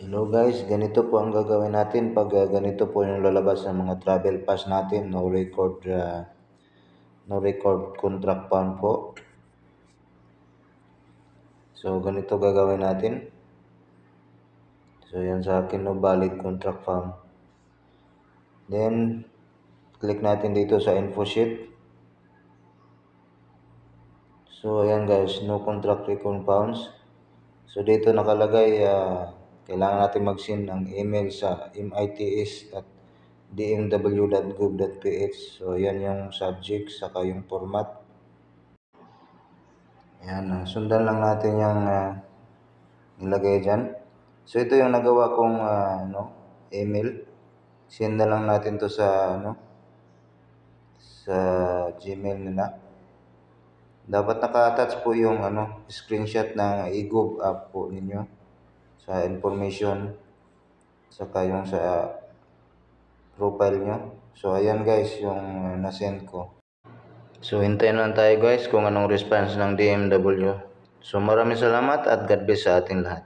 Hello guys, ganito po ang gagawin natin pag ganito po yung lalabas ng mga travel pass natin, no record contract found po. So ganito gagawin natin. So yan sa akin, no valid contract found. Then click natin dito sa info sheet. So ayan guys, no contract record found. So dito nakalagay kailangan natin mag-send ng email sa mits@dmw.gov.ph. So yan yung subject saka yung format. Yan, sundan lang natin yung nilagay dyan. So ito yung nagawa kong email. Send na lang natin to sa sa Gmail nila. Dapat naka-attach po yung screenshot ng eGov app po ninyo sa information saka yung sa profile nyo. So ayan guys yung na-send ko. So hintayin lang tayo guys kung anong response ng DMW. So maraming salamat at God bless sa ating lahat.